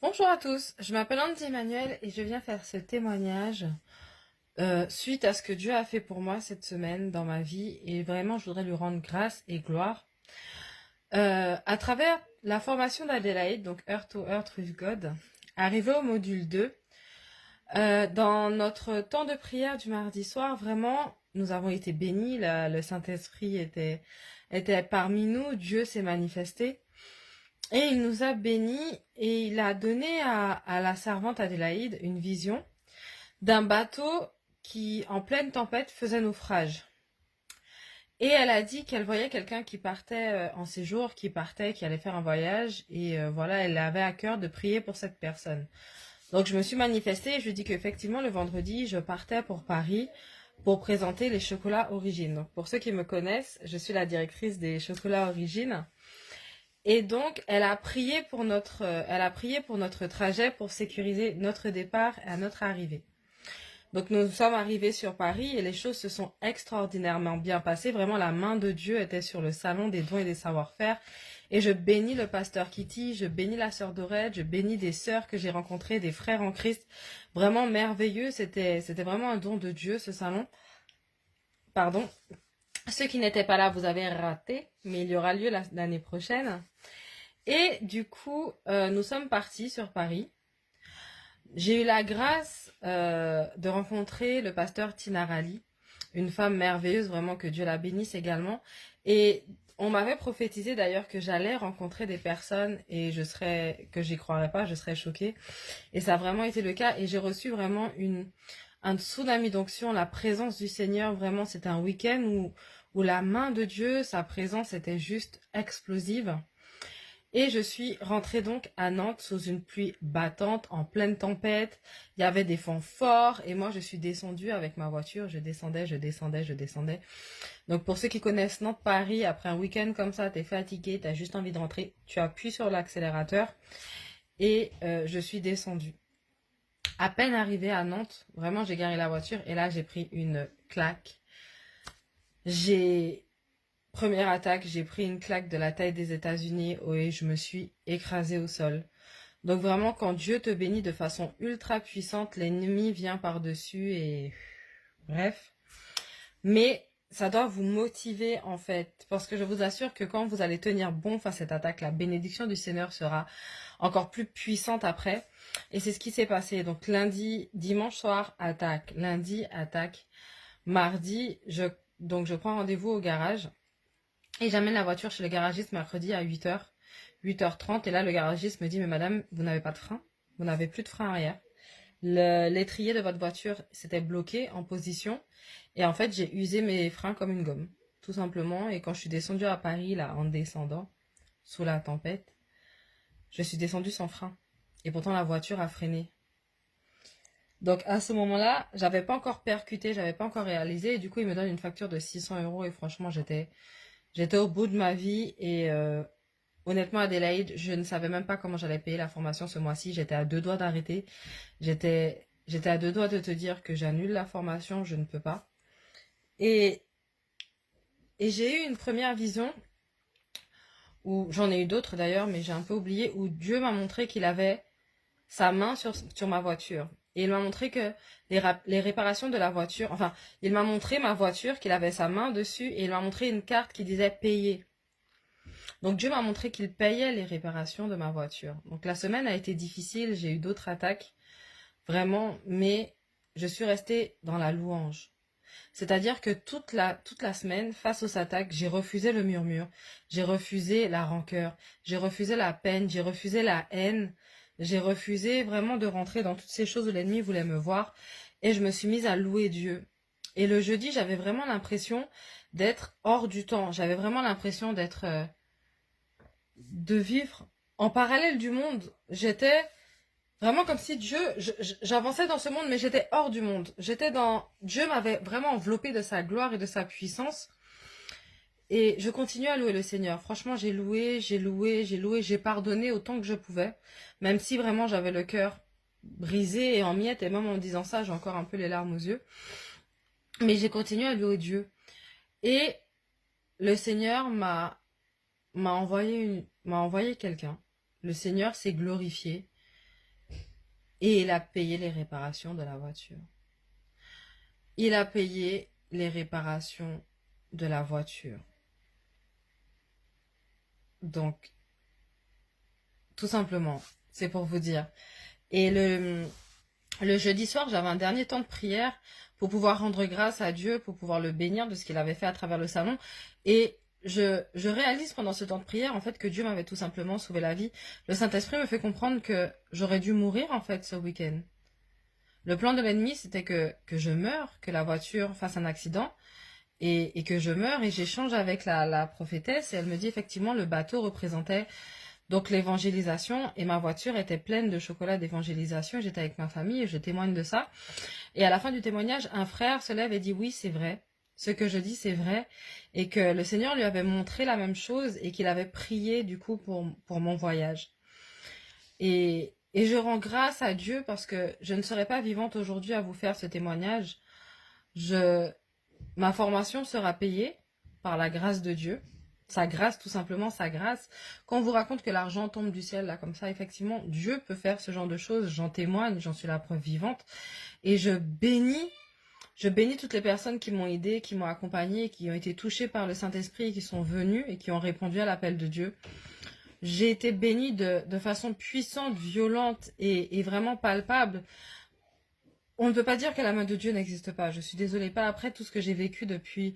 Bonjour à tous, je m'appelle Andy Emmanuel et je viens faire ce témoignage suite à ce que Dieu a fait pour moi cette semaine dans ma vie et vraiment je voudrais lui rendre grâce et gloire. À travers la formation d'Adélaïde, donc Earth to Earth with God, arrivé au module 2, dans notre temps de prière du mardi soir, vraiment nous avons été bénis, le Saint-Esprit était parmi nous, Dieu s'est manifesté. Et il nous a bénis et il a donné à la servante Adélaïde une vision d'un bateau qui, en pleine tempête, faisait naufrage. Et elle a dit qu'elle voyait quelqu'un qui partait en séjour, qui allait faire un voyage, et voilà, elle avait à cœur de prier pour cette personne. Donc je me suis manifestée et je lui ai dit qu'effectivement le vendredi, je partais pour Paris pour présenter les chocolats Origine. Donc pour ceux qui me connaissent, je suis la directrice des chocolats Origine. Et donc, elle a prié pour notre trajet pour sécuriser notre départ et notre arrivée. Donc, nous sommes arrivés sur Paris et les choses se sont extraordinairement bien passées. Vraiment, la main de Dieu était sur le salon des dons et des savoir-faire. Et je bénis le pasteur Kitty, je bénis la sœur Dorette, je bénis des sœurs que j'ai rencontrées, des frères en Christ. Vraiment merveilleux. C'était vraiment un don de Dieu, ce salon. Pardon. Ceux qui n'étaient pas là, vous avez raté, mais il y aura lieu l'année prochaine. Et du coup, nous sommes partis sur Paris. J'ai eu la grâce de rencontrer le pasteur Tina Rally, une femme merveilleuse, vraiment que Dieu la bénisse également. Et on m'avait prophétisé d'ailleurs que j'allais rencontrer des personnes et que j'y croirais pas, je serais choquée. Et ça a vraiment été le cas. Et j'ai reçu vraiment un tsunami d'onction, la présence du Seigneur. Vraiment, c'était un week-end où la main de Dieu, sa présence était juste explosive. Et je suis rentrée donc à Nantes sous une pluie battante, en pleine tempête. Il y avait des vents forts et moi je suis descendue avec ma voiture. Je descendais, je descendais, je descendais. Donc pour ceux qui connaissent Nantes-Paris, après un week-end comme ça, t'es fatigué, t'as juste envie de rentrer, tu appuies sur l'accélérateur et je suis descendue. À peine arrivée à Nantes, vraiment j'ai garé la voiture et là j'ai pris une claque. J'ai Première attaque, j'ai pris une claque de la taille des États-Unis et je me suis écrasée au sol. Donc vraiment, quand Dieu te bénit de façon ultra puissante, l'ennemi vient par-dessus et bref. Mais ça doit vous motiver en fait, parce que je vous assure que quand vous allez tenir bon face à cette attaque, la bénédiction du Seigneur sera encore plus puissante après. Et c'est ce qui s'est passé. Donc lundi, dimanche soir, attaque. Lundi, attaque. Mardi, donc je prends rendez-vous au garage. Et j'amène la voiture chez le garagiste mercredi à 8h, 8h30. Et là, le garagiste me dit, mais madame, vous n'avez pas de frein. Vous n'avez plus de frein arrière. L'étrier de votre voiture s'était bloqué en position. Et en fait, j'ai usé mes freins comme une gomme. Tout simplement. Et quand je suis descendue à Paris, là, en descendant, sous la tempête, je suis descendue sans frein. Et pourtant, la voiture a freiné. Donc, à ce moment-là, j'avais pas encore percuté, j'avais pas encore réalisé. Et du coup, il me donne une facture de 600 €. Et franchement, j'étais au bout de ma vie et honnêtement, Adélaïde, je ne savais même pas comment j'allais payer la formation ce mois-ci. J'étais à deux doigts d'arrêter. J'étais à deux doigts de te dire que j'annule la formation, je ne peux pas. Et, et j'ai eu une première vision, où j'en ai eu d'autres d'ailleurs, mais j'ai un peu oublié, où Dieu m'a montré qu'il avait sa main sur ma voiture. Et il m'a montré que les réparations de la voiture, enfin, il m'a montré ma voiture, qu'il avait sa main dessus, et il m'a montré une carte qui disait payer. Donc Dieu m'a montré qu'il payait les réparations de ma voiture. Donc la semaine a été difficile, j'ai eu d'autres attaques, vraiment, mais je suis restée dans la louange. C'est-à-dire que toute la semaine, face aux attaques, j'ai refusé le murmure, j'ai refusé la rancœur, j'ai refusé la peine, j'ai refusé la haine, j'ai refusé vraiment de rentrer dans toutes ces choses où l'ennemi voulait me voir, et je me suis mise à louer Dieu. Et le jeudi, j'avais vraiment l'impression d'être hors du temps, j'avais vraiment l'impression de vivre en parallèle du monde. J'étais vraiment comme si j'avançais dans ce monde, mais j'étais hors du monde. Dieu m'avait vraiment enveloppé de sa gloire et de sa puissance. Et je continue à louer le Seigneur. Franchement, j'ai loué, j'ai loué, j'ai loué, j'ai pardonné autant que je pouvais. Même si vraiment j'avais le cœur brisé et en miettes, et même en disant ça, j'ai encore un peu les larmes aux yeux. Mais j'ai continué à louer Dieu. Et le Seigneur m'a envoyé quelqu'un. Le Seigneur s'est glorifié. Et il a payé les réparations de la voiture. Il a payé les réparations de la voiture. Donc, tout simplement, c'est pour vous dire. Et le jeudi soir, j'avais un dernier temps de prière pour pouvoir rendre grâce à Dieu, pour pouvoir le bénir de ce qu'il avait fait à travers le salon. Et je réalise pendant ce temps de prière, en fait, que Dieu m'avait tout simplement sauvé la vie. Le Saint-Esprit me fait comprendre que j'aurais dû mourir, en fait, ce week-end. Le plan de l'ennemi, c'était que je meure, que la voiture fasse un accident et que je meure. Et j'échange avec la prophétesse et elle me dit effectivement le bateau représentait donc l'évangélisation et ma voiture était pleine de chocolat d'évangélisation. J'étais avec ma famille et je témoigne de ça. Et à la fin du témoignage, un frère se lève et dit oui, c'est vrai. Ce que je dis, c'est vrai. Et que le Seigneur lui avait montré la même chose et qu'il avait prié du coup pour mon voyage. Et je rends grâce à Dieu parce que je ne serais pas vivante aujourd'hui à vous faire ce témoignage. Ma formation sera payée par la grâce de Dieu. Sa grâce, tout simplement, sa grâce. Quand on vous raconte que l'argent tombe du ciel, là, comme ça, effectivement, Dieu peut faire ce genre de choses. J'en témoigne, j'en suis la preuve vivante. Et je bénis toutes les personnes qui m'ont aidé, qui m'ont accompagné, qui ont été touchées par le Saint-Esprit et qui sont venues et qui ont répondu à l'appel de Dieu. J'ai été bénie de façon puissante, violente et vraiment palpable. On ne peut pas dire que la main de Dieu n'existe pas. Je suis désolée, pas après tout ce que j'ai vécu depuis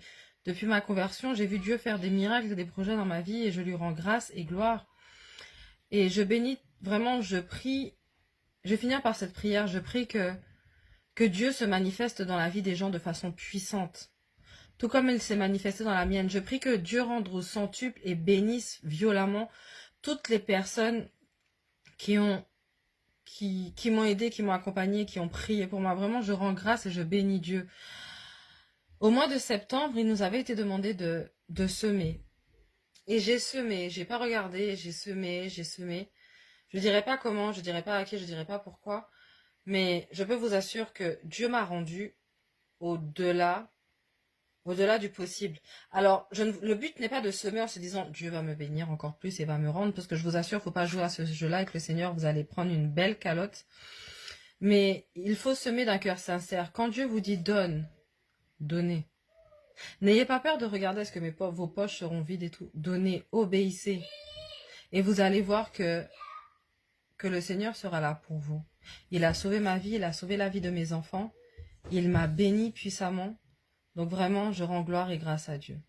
ma conversion. J'ai vu Dieu faire des miracles et des projets dans ma vie et je lui rends grâce et gloire. Et je bénis, vraiment, je prie, je vais finir par cette prière, je prie que Dieu se manifeste dans la vie des gens de façon puissante. Tout comme il s'est manifesté dans la mienne. Je prie que Dieu rende au centuple et bénisse violemment toutes les personnes qui m'ont aidé, qui m'ont accompagné, qui ont prié pour moi. Vraiment, je rends grâce et je bénis Dieu. Au mois de septembre, il nous avait été demandé de semer. Et j'ai semé, j'ai pas regardé, j'ai semé. Je dirais pas comment, je dirais pas à qui, je dirais pas pourquoi. Mais je peux vous assurer que Dieu m'a rendu au-delà du possible. Alors, le but n'est pas de semer en se disant Dieu va me bénir encore plus et va me rendre, parce que je vous assure, faut pas jouer à ce jeu-là avec le Seigneur, vous allez prendre une belle calotte. Mais il faut semer d'un cœur sincère. Quand Dieu vous dit donne, donnez. N'ayez pas peur de regarder ce que vos poches seront vides et tout. Donnez, obéissez. Et vous allez voir que le Seigneur sera là pour vous. Il a sauvé ma vie, il a sauvé la vie de mes enfants. Il m'a béni puissamment. Donc vraiment, je rends gloire et grâce à Dieu.